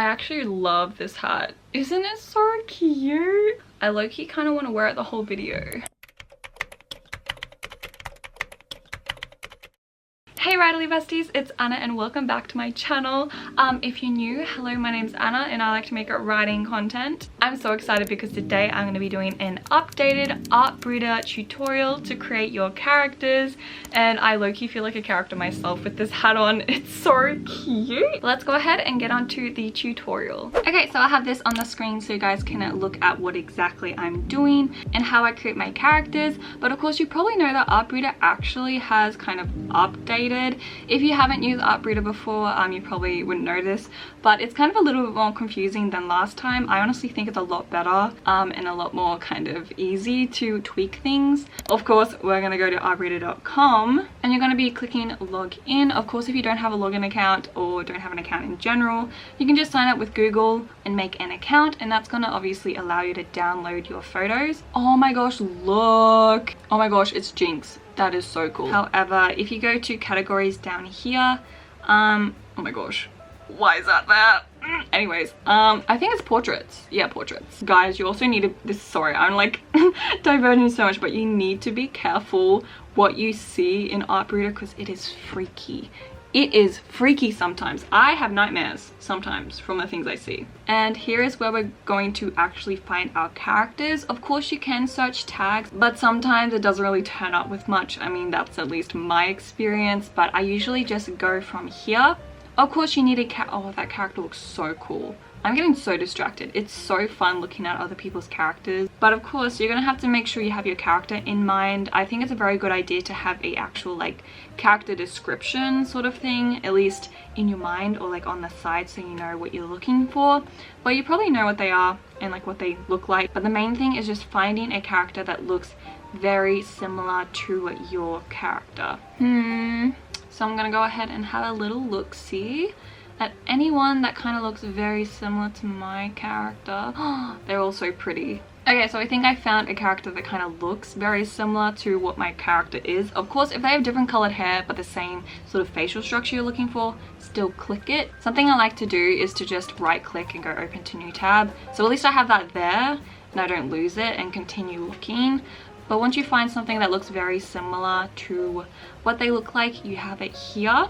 I actually love this hat. Isn't it so cute? I low-key kind of want to wear it the whole video. Hey Writerly besties, it's Anna and welcome back to my channel. If you're new, hello, my name's Anna and I like to make writing content. I'm so excited because today I'm going to be doing an updated ArtBreeder tutorial to create your characters, and I low-key feel like a character myself with this hat on. It's so cute. Let's go ahead and get on to the tutorial. Okay, so I have this on the screen so you guys can look at what exactly I'm doing and how I create my characters. But of course you probably know that ArtBreeder actually has kind of updated. If you haven't used ArtBreeder before, you probably wouldn't know this, but it's kind of a little bit more confusing than last time. I honestly think it's a lot better and a lot more kind of easy to tweak things. Of course, we're going to go to artbreeder.com and you're going to be clicking log in. Of course, if you don't have a login account or don't have an account in general, you can just sign up with Google and make an account, and that's going to obviously allow you to download your photos. Oh my gosh, look. Oh my gosh, it's Jinx. That is so cool. However, if you go to categories down here, oh my gosh, why is that there? Anyways, I think it's portraits. Yeah, portraits. Guys, you also need to, sorry, I'm like diverging so much, but you need to be careful what you see in ArtBreeder because it is freaky. It is freaky sometimes. I have nightmares sometimes from the things I see. And here is where we're going to actually find our characters. Of course you can search tags, but sometimes it doesn't really turn up with much. I mean, that's at least my experience, but I usually just go from here. Of course you need a oh, that character looks so cool. I'm getting so distracted. It's so fun looking at other people's characters. But of course, you're gonna have to make sure you have your character in mind. I think it's a very good idea to have a actual like character description sort of thing, at least in your mind or like on the side so you know what you're looking for. But you probably know what they are and like what they look like. But the main thing is just finding a character that looks very similar to your character. So I'm gonna go ahead and have a little look-see at anyone that kind of looks very similar to my character. They're all so pretty. Okay, so I think I found a character that kind of looks very similar to what my character is. Of course, if they have different colored hair but the same sort of facial structure you're looking for, still click it. Something I like to do is to just right click and go open to new tab. So at least I have that there and I don't lose it and continue looking. But once you find something that looks very similar to what they look like, you have it here.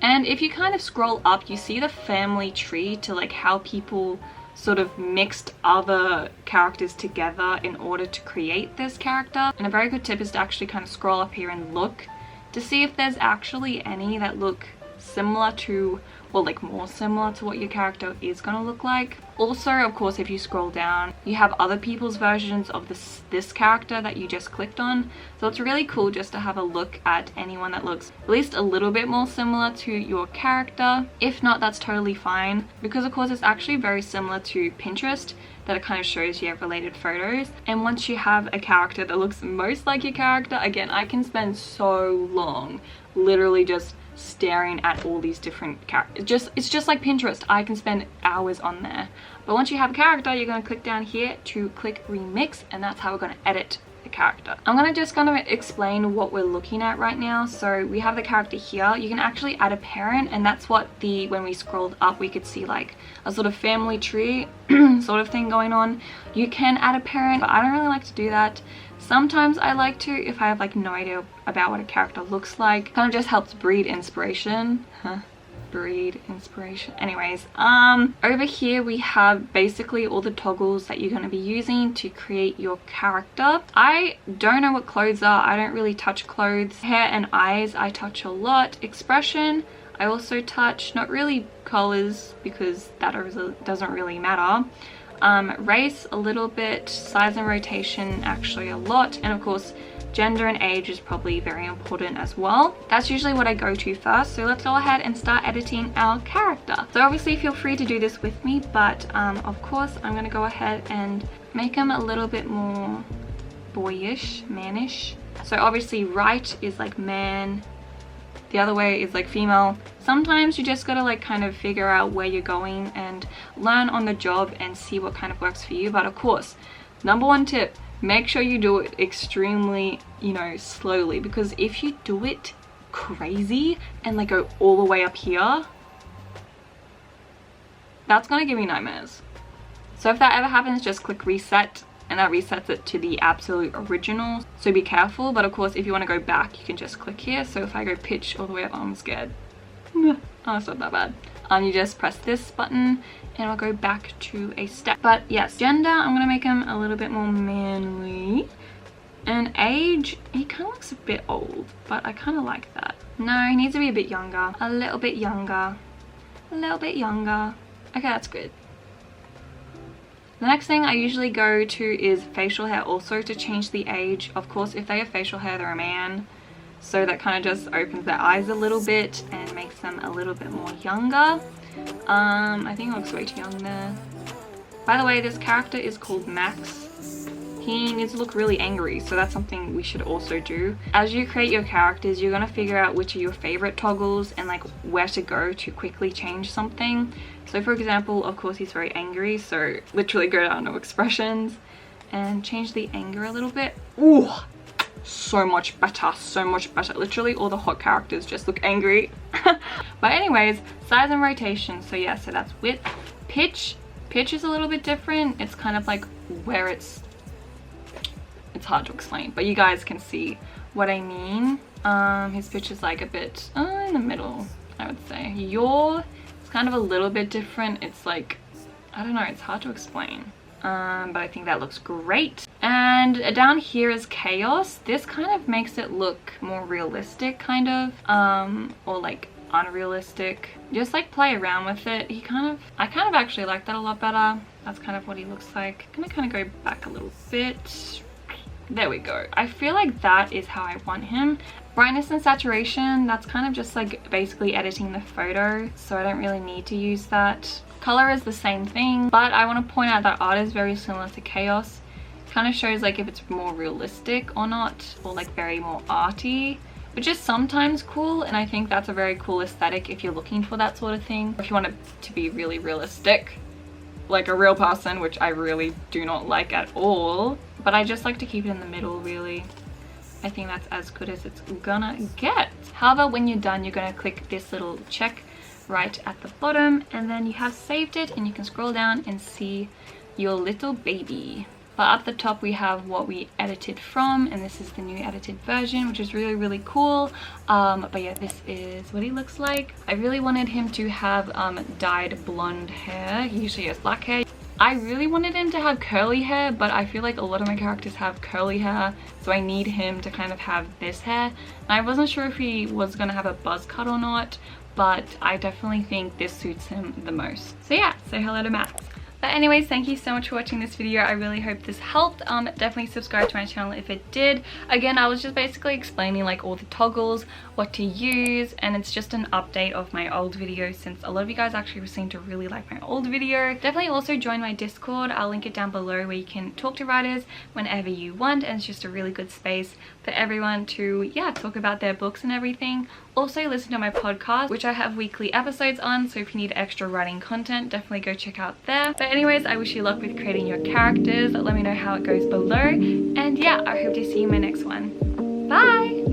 And if you kind of scroll up, you see the family tree to like how people sort of mixed other characters together in order to create this character. And a very good tip is to actually kind of scroll up here and look to see if there's actually any that look similar to, well, like more similar to what your character is gonna look like. Also, of course, if you scroll down, you have other people's versions of this character that you just clicked on. So it's really cool just to have a look at anyone that looks at least a little bit more similar to your character. If not, that's totally fine, because of course it's actually very similar to Pinterest, that it kind of shows you related photos. And once you have a character that looks most like your character, again, I can spend so long literally just staring at all these different characters. It's just like Pinterest. I can spend hours on there. But once you have a character, you're going to click down here to click remix, and that's how we're going to edit the character. I'm going to just kind of explain what we're looking at right now. So we have the character here. You can actually add a parent, and that's what when we scrolled up, we could see like a sort of family tree sort of thing going on. You can add a parent, but I don't really like to do that. Sometimes I like to, if I have like no idea about what a character looks like. Kind of just helps breed inspiration. Breed inspiration. Anyways, over here we have basically all the toggles that you're going to be using to create your character. I don't know what clothes are. I don't really touch clothes. Hair and eyes I touch a lot. Expression I also touch. Not really colors because that doesn't really matter. Race a little bit, size and rotation actually a lot, and of course gender and age is probably very important as well. That's usually what I go to first. So let's go ahead and start editing our character. So obviously feel free to do this with me, but of course I'm going to go ahead and make him a little bit more boyish, mannish. So obviously right is like man, the other way is like female. Sometimes you just gotta like kind of figure out where you're going and learn on the job and see what kind of works for you. But of course, number one tip, make sure you do it extremely, you know, slowly, because if you do it crazy and like go all the way up here, that's gonna give me nightmares. So if that ever happens, just click reset, and that resets it to the absolute original. So be careful, but of course if you want to go back, you can just click here. So if I go pitch all the way up, I'm scared. Oh, it's not that bad. You just press this button and I'll go back to a step. But yes, gender, I'm gonna make him a little bit more manly. And age, he kind of looks a bit old, but I kind of like that. No, he needs to be a bit younger. A little bit younger. A little bit younger. Okay, that's good. The next thing I usually go to is facial hair, also to change the age. Of course, if they have facial hair, they're a man. So that kind of just opens their eyes a little bit and makes them a little bit more younger. I think it looks way too young there. By the way, this character is called Max. He needs to look really angry, so that's something we should also do. As you create your characters, you're gonna figure out which are your favorite toggles and like where to go to quickly change something. So for example, of course he's very angry, so literally go down to expressions and change the anger a little bit. Ooh, so much better, so much better. Literally all the hot characters just look angry. But anyways, size and rotation. So yeah, so that's width. Pitch is a little bit different. It's kind of like where it's hard to explain, but you guys can see what I mean. His pitch is like a bit in the middle, I would say. It's kind of a little bit different. It's like, I don't know, it's hard to explain. But I think that looks great. And down here is chaos. This kind of makes it look more realistic, kind of, or like unrealistic. Just like play around with it. I kind of actually like that a lot better. That's kind of what he looks like. I'm gonna kind of go back a little bit. There we go. I feel like that is how I want him. Brightness and saturation, that's kind of just like basically editing the photo, so I don't really need to use that. Color is the same thing, but I want to point out that art is very similar to chaos. It kind of shows like if it's more realistic or not, or like very more arty, which is sometimes cool, and I think that's a very cool aesthetic if you're looking for that sort of thing. If you want it to be really realistic, like a real person, which I really do not like at all, but I just like to keep it in the middle, really. I think that's as good as it's gonna get. However, when you're done, you're gonna click this little check right at the bottom, and then you have saved it, and you can scroll down and see your little baby. But up the top we have what we edited from, and this is the new edited version, which is really, really cool. But yeah, this is what he looks like. I really wanted him to have dyed blonde hair. He usually has black hair. I really wanted him to have curly hair, but I feel like a lot of my characters have curly hair, so I need him to kind of have this hair. And I wasn't sure if he was gonna have a buzz cut or not, but I definitely think this suits him the most. So yeah, say hello to Max. But anyways, thank you so much for watching this video. I really hope this helped. Definitely subscribe to my channel if it did. Again, I was just basically explaining like all the toggles, what to use, and it's just an update of my old video, since a lot of you guys actually seem to really like my old video. Definitely also join my Discord. I'll link it down below, where you can talk to writers whenever you want, and it's just a really good space for everyone to, yeah, talk about their books and everything. Also listen to my podcast, which I have weekly episodes on, so if you need extra writing content, definitely go check out there. But anyways, I wish you luck with creating your characters. Let me know how it goes below, and yeah, I hope to see you in my next one. Bye!